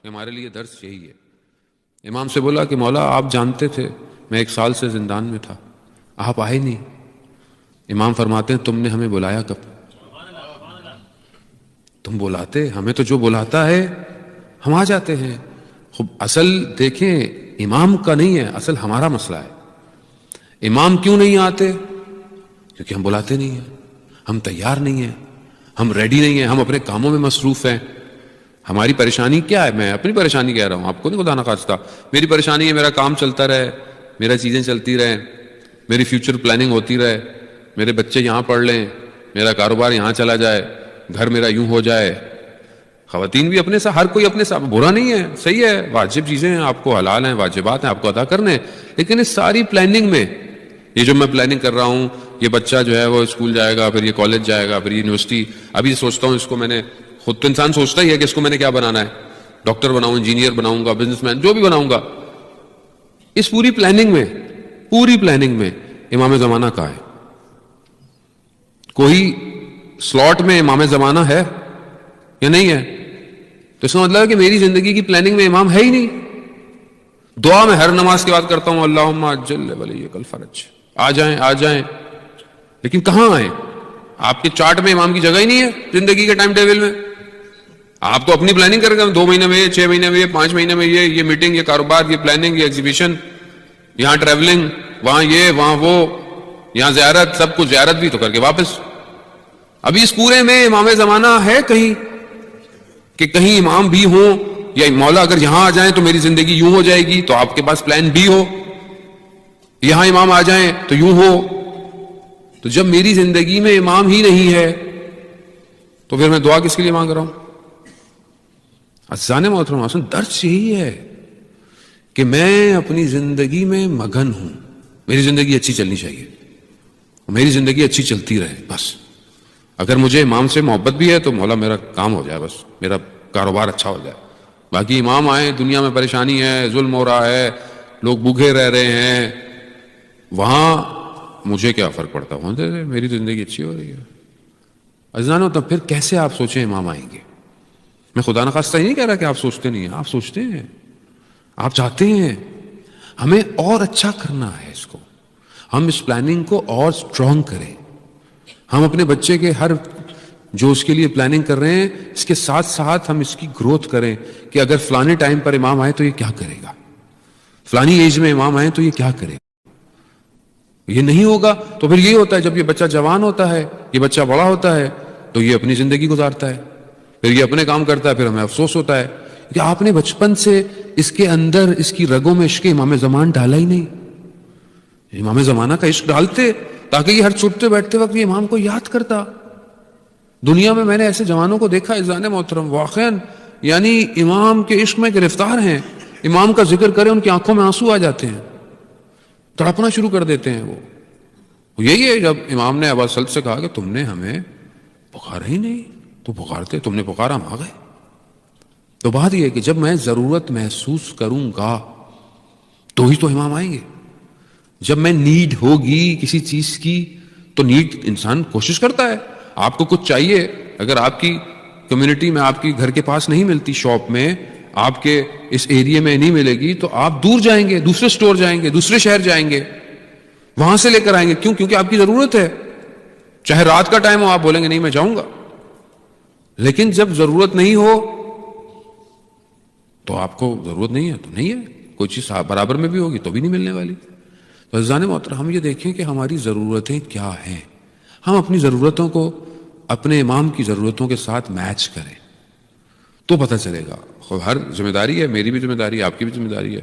کہ ہمارے لیے درس یہی ہے. امام سے بولا کہ مولا آپ جانتے تھے میں 1 سال سے زندان میں تھا, آپ آئے نہیں. امام فرماتے ہیں تم نے ہمیں بلایا کب؟ تم بلاتے ہمیں, تو جو بلاتا ہے ہم آ جاتے ہیں. خب اصل دیکھیں امام کا نہیں ہے, اصل ہمارا مسئلہ ہے. امام کیوں نہیں آتے؟ کیونکہ ہم بلاتے نہیں ہیں, ہم تیار نہیں ہیں, ہم ریڈی نہیں ہیں, ہم اپنے کاموں میں مصروف ہیں. ہماری پریشانی کیا ہے؟ میں اپنی پریشانی کہہ رہا ہوں, آپ کو نہیں, خدا نخواستہ. میری پریشانی ہے میرا کام چلتا رہے, میرا چیزیں چلتی رہیں, میری فیوچر پلاننگ ہوتی رہے, میرے بچے یہاں پڑھ لیں, میرا کاروبار یہاں چلا جائے, گھر میرا یوں ہو جائے. خواتین بھی اپنے ساتھ, ہر کوئی اپنے ساتھ, برا نہیں ہے, صحیح ہے, واجب چیزیں ہیں, آپ کو حلال ہیں, واجبات ہیں, آپ کو ادا کرنے ہیں. لیکن اس ساری پلاننگ میں یہ جو میں پلاننگ کر رہا ہوں, یہ بچہ جو ہے وہ اسکول جائے گا, پھر یہ کالج جائے گا, پھر یونیورسٹی, ابھی سوچتا ہوں اس کو میں نے, خود تو انسان سوچتا ہی ہے کہ اس کو میں نے کیا بنانا ہے, ڈاکٹر بناؤں, انجینئر بناؤں گا, بزنس مین, جو بھی بناؤں گا. اس پوری پلاننگ میں امام زمانہ کہاں ہے؟ کوئی سلاٹ میں امام زمانہ ہے یا نہیں ہے؟ تو اس کا مطلب ہے کہ میری زندگی کی پلاننگ میں امام ہے ہی نہیں. دعا میں ہر نماز کے بعد کرتا ہوں اللہم عجل ولیک الفرج, آ جائیں, لیکن کہاں آئیں؟ آپ کے چارٹ میں امام کی جگہ ہی نہیں ہے زندگی کے ٹائم ٹیبل میں. آپ تو اپنی پلاننگ کر رہے ہیں, 2 مہینے میں, 6 مہینے میں, 5 مہینے میں, یہ میٹنگ, یہ کاروبار, یہ پلاننگ, یہ ایگزیبیشن, یہاں ٹریولنگ, وہاں یہ, وہاں وہ, یہاں زیارت, سب کچھ زیارت بھی تو کر کے واپس. ابھی اس پورے میں امام زمانہ ہے کہیں کہ کہیں امام بھی ہوں, یا مولا اگر یہاں آ جائیں تو میری زندگی یوں ہو جائے گی, تو آپ کے پاس پلان بھی ہو, یہاں امام آ جائیں تو یوں ہو. تو جب میری زندگی میں امام ہی نہیں ہے تو پھر میں دعا کس کے لیے مانگ رہا ہوں؟ عزیزان محترم, اصل درس یہی ہے کہ میں اپنی زندگی میں مگن ہوں, میری زندگی اچھی چلنی چاہیے, میری زندگی اچھی چلتی رہے بس. اگر مجھے امام سے محبت بھی ہے تو مولا میرا کام ہو جائے, بس میرا کاروبار اچھا ہو جائے. باقی امام آئے, دنیا میں پریشانی ہے, ظلم ہو رہا ہے, لوگ بھوکے رہ رہے ہیں, وہاں مجھے کیا فرق پڑتا, وہاں میری زندگی اچھی ہو رہی ہے. عزیزانو, تب پھر کیسے آپ سوچیں امام آئیں گے؟ میں خدا نخواستہ ہی نہیں کہہ رہا کہ آپ سوچتے نہیں ہیں, آپ سوچتے ہیں, آپ چاہتے ہیں. ہمیں اور اچھا کرنا ہے اس کو, ہم اس پلاننگ کو اور سٹرونگ کریں. ہم اپنے بچے کے ہر جو اس کے لیے پلاننگ کر رہے ہیں, اس کے ساتھ ساتھ ہم اس کی گروتھ کریں کہ اگر فلانے ٹائم پر امام آئے تو یہ کیا کرے گا, فلانی ایج میں امام آئے تو یہ کیا کرے گا. یہ نہیں ہوگا تو پھر یہی ہوتا ہے, جب یہ بچہ جوان ہوتا ہے, یہ بچہ بڑا ہوتا ہے, تو یہ اپنی زندگی گزارتا ہے, پھر یہ اپنے کام کرتا ہے, پھر ہمیں افسوس ہوتا ہے کہ آپ نے بچپن سے اس کے اندر, اس کی رگوں میں عشق امام زمان ڈالا ہی نہیں. امام زمانہ کا عشق ڈالتے تاکہ یہ ہر چھوٹتے بیٹھتے وقت یہ امام کو یاد کرتا. دنیا میں میں نے ایسے جوانوں کو دیکھا عزیزان محترم, واقعاً یعنی امام کے عشق میں گرفتار ہیں, امام کا ذکر کرے ان کی آنکھوں میں آنسو آ جاتے ہیں, تڑپنا شروع کر دیتے ہیں. وہ یہی ہے جب امام نے ابا سلط سے کہا کہ تم نے ہمیں پکارا ہی نہیں, تو پکارتے, تم نے پکارا, ہم آ گئے. تو بات یہ ہے کہ جب میں ضرورت محسوس کروں گا تو ہی تو امام آئیں گے. جب میں نیڈ ہوگی کسی چیز کی, تو نیڈ انسان کوشش کرتا ہے. آپ کو کچھ چاہیے, اگر آپ کی کمیونٹی میں, آپ کی گھر کے پاس نہیں ملتی, شاپ میں, آپ کے اس ایریے میں نہیں ملے گی, تو آپ دور جائیں گے, دوسرے سٹور جائیں گے, دوسرے شہر جائیں گے, وہاں سے لے کر آئیں گے. کیوں؟ کیونکہ آپ کی ضرورت ہے. چاہے رات کا ٹائم ہو, آپ بولیں گے نہیں میں جاؤں گا. لیکن جب ضرورت نہیں ہو تو آپ کو ضرورت نہیں ہے تو نہیں ہے, کوئی چیز برابر میں بھی ہوگی تو بھی نہیں ملنے والی. تو عزیزان محترم, ہم یہ دیکھیں کہ ہماری ضرورتیں کیا ہیں, ہم اپنی ضرورتوں کو اپنے امام کی ضرورتوں کے ساتھ میچ کریں تو پتہ چلے گا. ہر ذمہ داری ہے, میری بھی ذمہ داری ہے, آپ کی بھی ذمہ داری ہے,